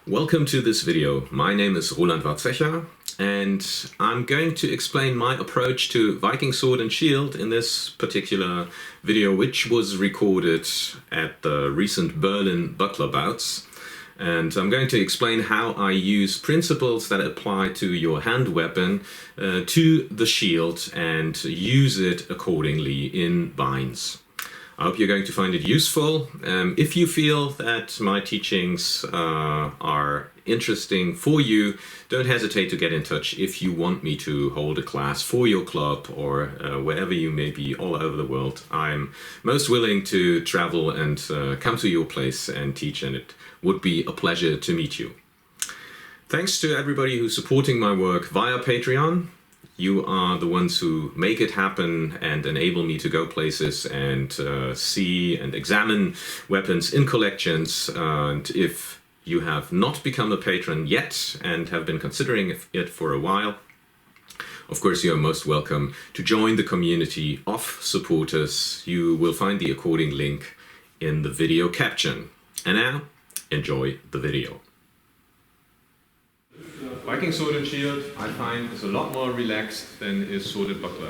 Welcome to this video. My name is Roland Warzecha and I'm going to explain my approach to Viking sword and shield in this particular video, which was recorded at the recent Berlin buckler bouts. And I'm going to explain how I use principles that apply to your hand weapon to the shield and use it accordingly in binds. I hope you're going to find it useful. If you feel that my teachings are interesting for you, don't hesitate to get in touch if you want me to hold a class for your club or wherever you may be all over the world. I'm most willing to travel and come to your place and teach, and it would be a pleasure to meet you. Thanks to everybody who's supporting my work via Patreon. You are the ones who make it happen and enable me to go places and see and examine weapons in collections. And if you have not become a patron yet and have been considering it for a while, of course you are most welcome to join the community of supporters. You will find the according link in the video caption. And now, enjoy the video. Viking sword and shield, I find, is a lot more relaxed than is sword and buckler.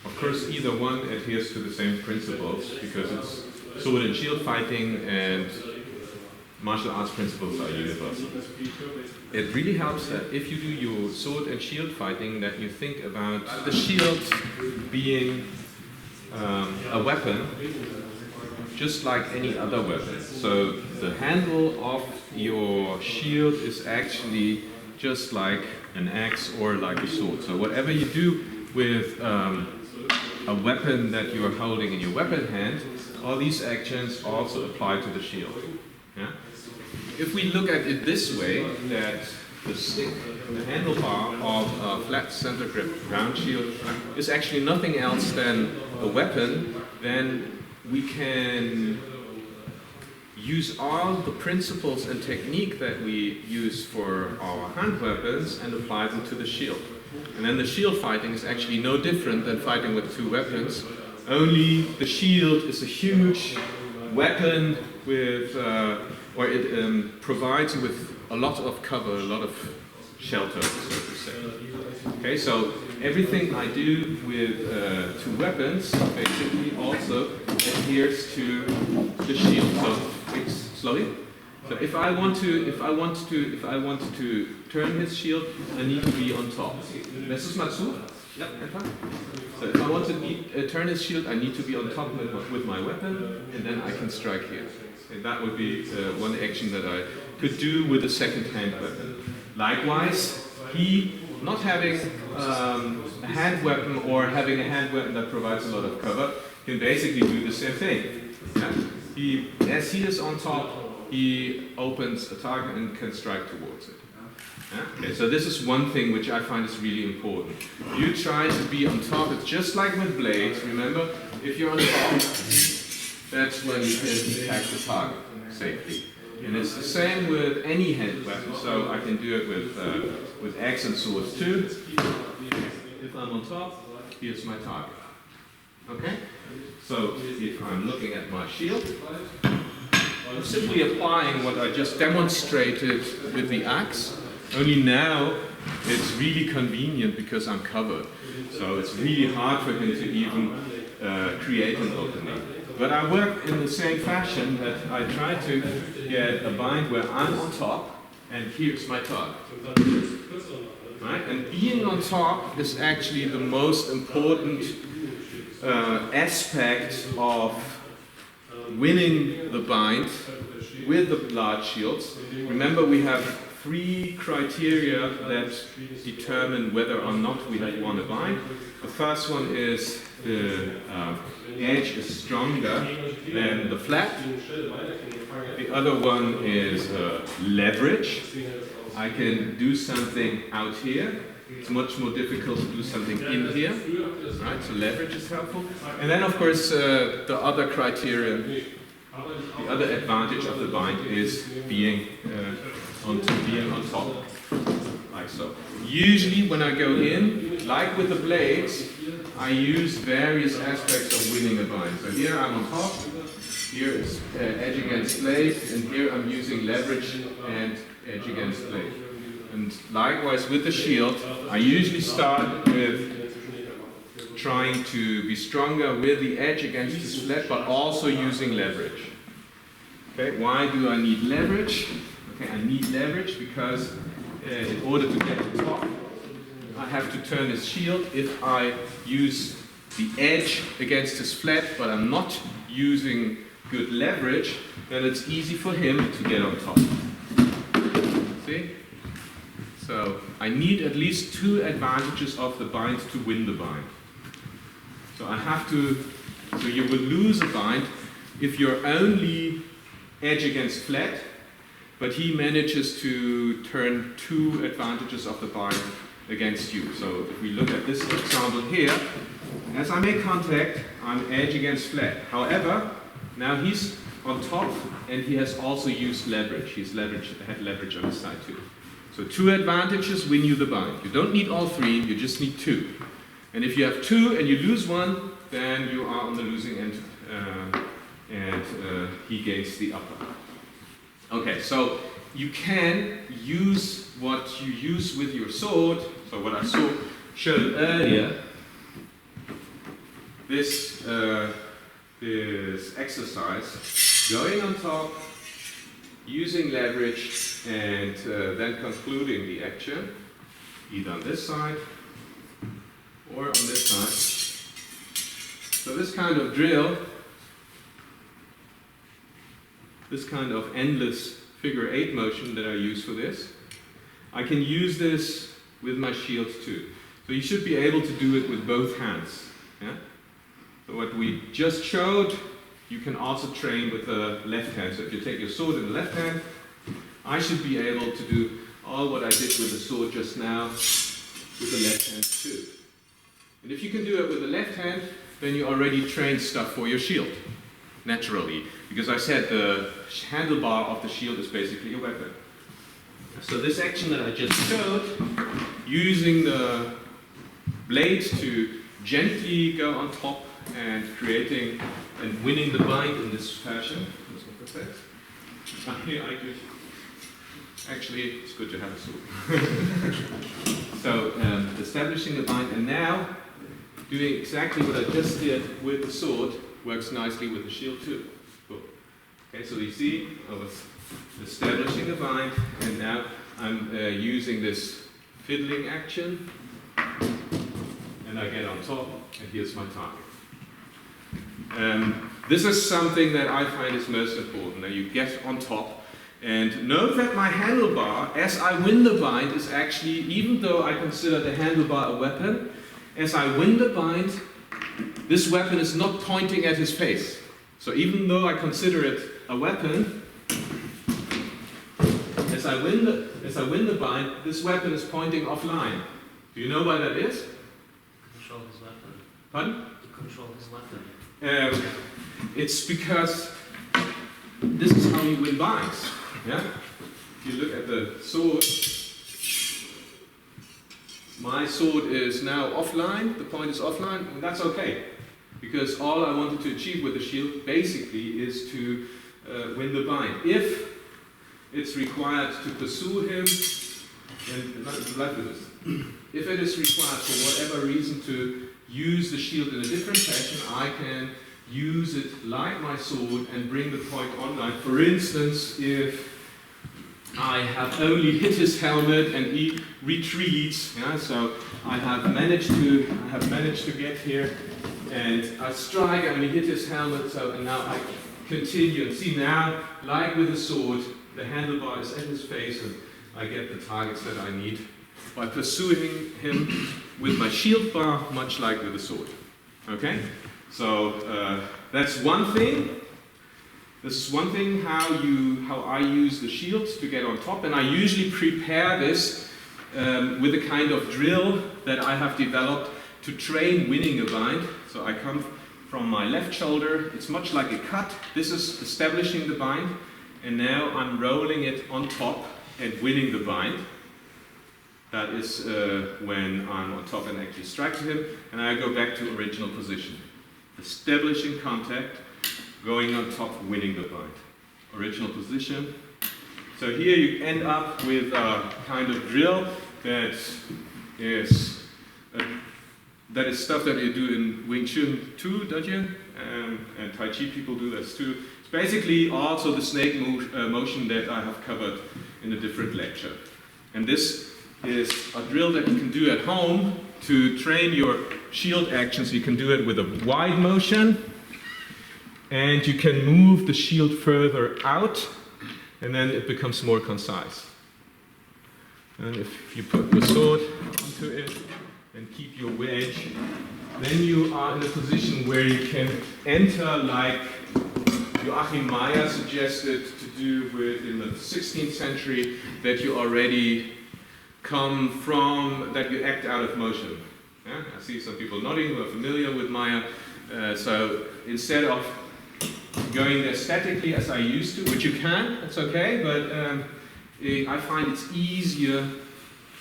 Of course, either one adheres to the same principles because it's sword and shield fighting, and martial arts principles are universal. It really helps that if you do your sword and shield fighting, that you think about the shield being a weapon just like any other weapon. So the handle of your shield is actually just like an axe or like a sword. So whatever you do with a weapon that you are holding in your weapon hand, all these actions also apply to the shield. Yeah? If we look at it this way, that the stick, the handlebar of a flat center grip round shield is actually nothing else than a weapon, then we can use all the principles and technique that we use for our hand weapons and apply them to the shield. And then the shield fighting is actually no different than fighting with two weapons, only the shield is a huge weapon with, or it provides you with a lot of cover, a lot of shelter, so to say. Okay, so everything I do with two weapons basically also adheres to the shield. So slowly. So if I want to turn his shield, I need to be on top. Lässt es mal zu? Ja, einfach. So if I want to turn his shield, I need to be on top with my weapon, and then I can strike here. And that would be one action that I could do with a second-hand weapon. Likewise, he, not having a hand weapon or having a hand weapon that provides a lot of cover, can basically do the same thing. Yeah? As he is on top, he opens a target and can strike towards it. Yeah? Okay, so this is one thing which I find is really important. You try to be on top. It's just like with blades. Remember, if you're on top, that's when you can attack the target safely. And it's the same with any hand weapon, so I can do it with axe and swords too. If I'm on top, here's my target. Okay? So if I'm looking at my shield, I'm simply applying what I just demonstrated with the axe, only now it's really convenient because I'm covered. So it's really hard for him to even create an opening. But I work in the same fashion, that I try to get a bind where I'm on top, and here's my target. Right? And being on top is actually the most important aspect of winning the bind with the large shields. Remember, we have three criteria that determine whether or not we have won a bind. The first one is the edge is stronger than the flat. The other one is leverage. I can do something out here. It's much more difficult to do something in here. Right? So leverage is helpful. And then, of course, the other criterion, the other advantage of the bind is being on top, like so. Usually when I go in, like with the blades, I use various aspects of winning a bind. So here I'm on top, here is edge against blade, and here I'm using leverage and edge against blade. And likewise with the shield, I usually start with trying to be stronger with the edge against his flat, but also using leverage. Okay, why do I need leverage? Okay, I need leverage because in order to get the top, I have to turn his shield. If I use the edge against his flat, but I'm not using good leverage, then it's easy for him to get on top. See? So I need at least 2 advantages of the bind to win the bind. So I have to, so you will lose a bind if you're only edge against flat, but he manages to turn 2 advantages of the bind against you. So if we look at this example here, as I make contact, I'm edge against flat. However, now he's on top and he has also used leverage. He's had leverage on his side too. So 2 advantages win you the bind. You don't need all 3, you just need 2. And if you have 2 and you lose 1, then you are on the losing end and he gains the upper. Okay, so you can use what you use with your sword. So what I showed earlier, this exercise, going on top, using leverage, and then concluding the action, either on this side or on this side. So this kind of drill, this kind of endless figure 8 motion that I use for this, I can use this with my shields too. So you should be able to do it with both hands. Yeah? So what we just showed, you can also train with the left hand. So if you take your sword in the left hand, I should be able to do all what I did with the sword just now with the left hand too. And if you can do it with the left hand, then you already trained stuff for your shield, naturally. Because I said the handlebar of the shield is basically a weapon. So this action that I just showed, using the blade to gently go on top and creating and winning the bind in this fashion. Actually, it's good to have a sword. So establishing the bind, and now doing exactly what I just did with the sword works nicely with the shield too. Cool. Okay, so you see, I was establishing the bind, and now I'm using this fiddling action, and I get on top, and here's my target. This is something that I find is most important, that you get on top, and note that my handlebar, as I win the bind, is actually, even though I consider the handlebar a weapon, as I win the bind, this weapon is not pointing at his face. So even though I consider it a weapon, as I win the bind, this weapon is pointing offline. Do you know why that is? Control his weapon. Pardon? To control his weapon. It's because this is how you win binds. Yeah? If you look at the sword, my sword is now offline, the point is offline, and that's okay. Because all I wanted to achieve with the shield basically is to win the bind. If it's required to pursue him, and if it is required for whatever reason to use the shield in a different fashion, I can use it like my sword and bring the point online. For instance, if I have only hit his helmet and he retreats, yeah, so I have managed to get here, and I strike and he hit his helmet, so and now I continue. And see now, like with the sword, the handlebar is at his face, and I get the targets that I need by pursuing him with my shield bar, much like with the sword. Okay? So that's one thing. This is one thing how I use the shield to get on top, and I usually prepare this with a kind of drill that I have developed to train winning a bind. So I come from my left shoulder, it's much like a cut. This is establishing the bind, and now I'm rolling it on top and winning the bind. That is when I'm on top and actually strike to him, and I go back to original position. Establishing contact, going on top, winning the fight. Original position. So here you end up with a kind of drill that is stuff that you do in Wing Chun too, don't you? And Tai Chi people do this too. It's basically also the snake motion that I have covered in a different lecture. And this is a drill that you can do at home to train your shield actions. You can do it with a wide motion, and you can move the shield further out, and then it becomes more concise. And if you put the sword onto it and keep your wedge, then you are in a position where you can enter like Joachim Meyer suggested to do with in the 16th century, that you already come from, that you act out of motion. Yeah? I see some people nodding who are familiar with Meyer. So instead of going there statically as I used to, which you can, it's okay, but I find it's easier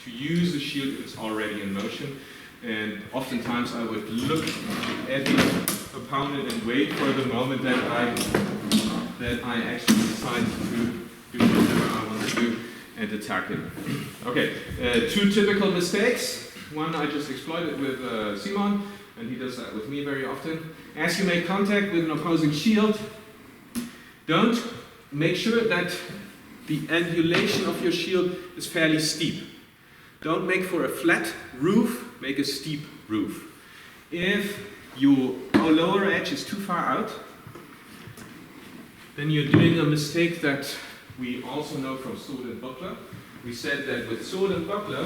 to use the shield if it's already in motion. And oftentimes I would look at the opponent and wait for the moment that I actually decide to do whatever I want to do and attack him. Okay, two typical mistakes. One I just exploited with Simon, and he does that with me very often. As you make contact with an opposing shield, don't make sure that the angulation of your shield is fairly steep. Don't make for a flat roof, make a steep roof. If your lower edge is too far out, then you're doing a mistake that we also know from sword and buckler. We said that with sword and buckler,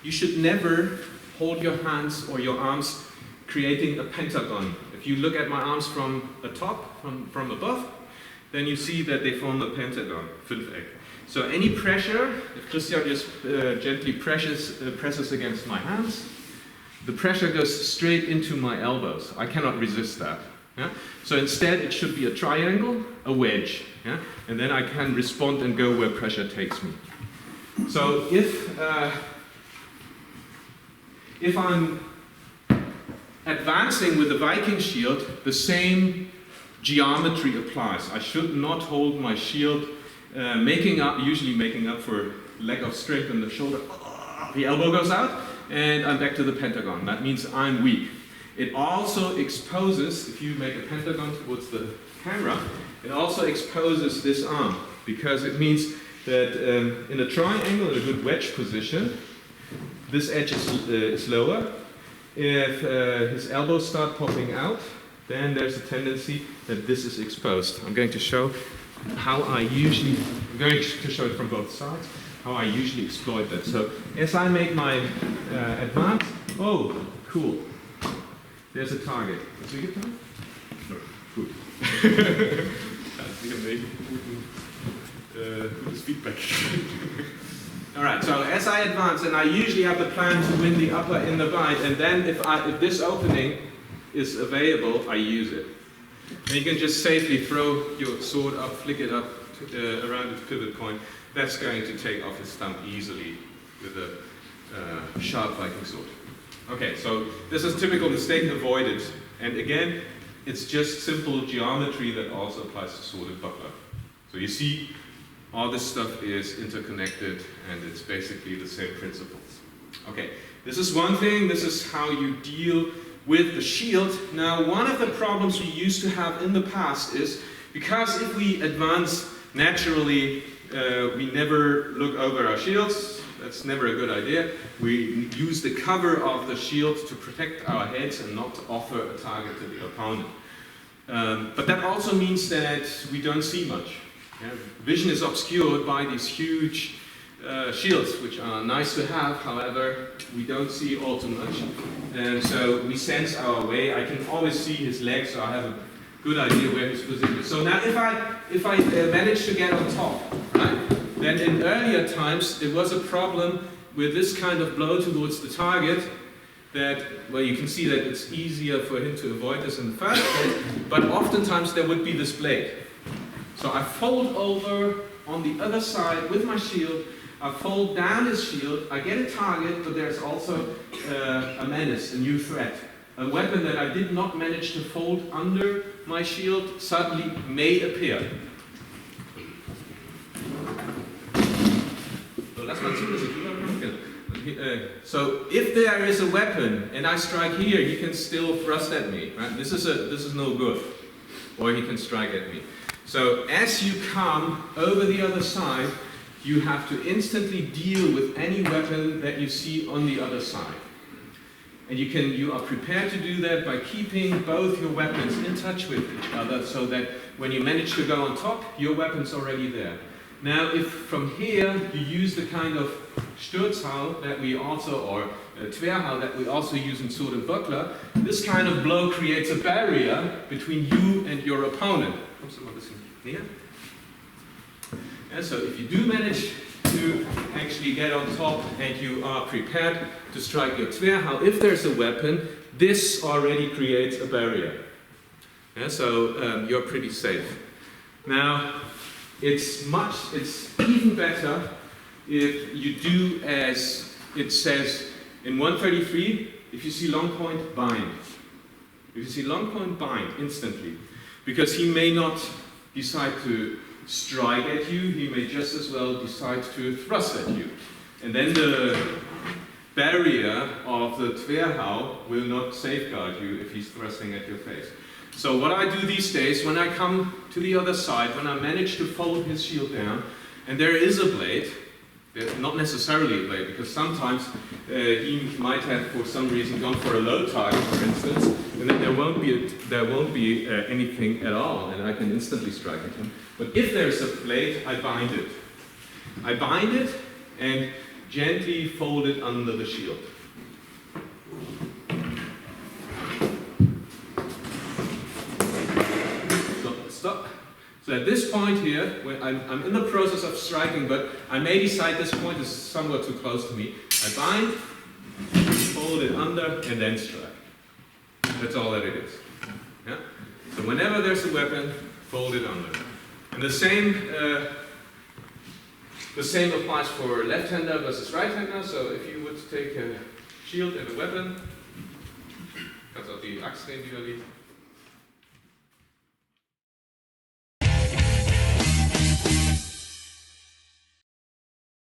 you should never hold your hands or your arms creating a pentagon. If you look at my arms from atop, from above, then you see that they form a pentagon, Fünfeck. So any pressure, if Christian just gently presses against my hands, the pressure goes straight into my elbows. I cannot resist that. Yeah? So instead it should be a triangle, a wedge, yeah? And then I can respond and go where pressure takes me. So if I'm advancing with the Viking shield, the same geometry applies. I should not hold my shield usually making up for lack of strength in the shoulder. The elbow goes out, and I'm back to the pentagon. That means I'm weak. It also exposes, if you make a pentagon towards the camera, it also exposes this arm, because it means that in a triangle, in a good wedge position, this edge is lower. If his elbows start popping out, then there's a tendency that this is exposed. I'm going to show how I'm going to show it from both sides, how I usually exploit that. So as I make my advance, oh, cool. There's a target. Is it a good target? No, good. That's the amazing feedback. All right, so as I advance, and I usually have the plan to win the upper in the bind, and then if this opening is available, I use it. And you can just safely throw your sword up, flick it up around its pivot point. That's going to take off his thumb easily with a sharp Viking sword. Okay, so this is typical mistake, avoided. And again, it's just simple geometry that also applies to sword and buckler. So you see, all this stuff is interconnected, and it's basically the same principles. Okay, this is one thing. This is how you deal with the shield. Now, one of the problems we used to have in the past is, because if we advance naturally, we never look over our shields. That's never a good idea. We use the cover of the shield to protect our heads and not to offer a target to the opponent. But that also means that we don't see much. Yeah? Vision is obscured by these huge shields, which are nice to have. However, we don't see all too much. And so we sense our way. I can always see his legs, so I have a good idea where his position is. So now if I manage to get on top, right? Then in earlier times, there was a problem with this kind of blow towards the target, that, well, you can see that it's easier for him to avoid this in the first place, but oftentimes there would be this blade. So I fold over on the other side with my shield. I fold down his shield, I get a target, but there's also a menace, a new threat. A weapon that I did not manage to fold under my shield suddenly may appear. So lass mal zu, dass ich drüber. So if there is a weapon and I strike here, he can still thrust at me. Right? This is no good. Or he can strike at me. So as you come over the other side, you have to instantly deal with any weapon that you see on the other side. And you are prepared to do that by keeping both your weapons in touch with each other, so that when you manage to go on top, your weapon's already there. Now, if from here you use the kind of Sturzhau that we also, or Tverhau that we also use in sword and buckler, this kind of blow creates a barrier between you and your opponent. And so if you do manage to actually get on top and you are prepared to strike your Tverhau, if there's a weapon, this already creates a barrier. Yeah, so you're pretty safe. Now, it's even better if you do as it says in 133, if you see long point, bind. If you see long point, bind instantly. Because he may not decide to strike at you, he may just as well decide to thrust at you. And then the barrier of the Tverhau will not safeguard you if he's thrusting at your face. So what I do these days, when I come to the other side, when I manage to fold his shield down, and there is a blade, not necessarily a blade, because sometimes he might have, for some reason, gone for a low target, for instance, and then there won't be anything at all, and I can instantly strike at him. But if there's a blade, I bind it. I bind it and gently fold it under the shield. Stop. So at this point here, when I'm in the process of striking, but I may decide this point is somewhat too close to me. I bind, fold it under, and then strike. That's all that it is. Yeah? So whenever there's a weapon, fold it under. And the same applies for left-hander versus right-hander. So if you would take a shield and a weapon, kannst auch die Axt nehmen, die da liegt.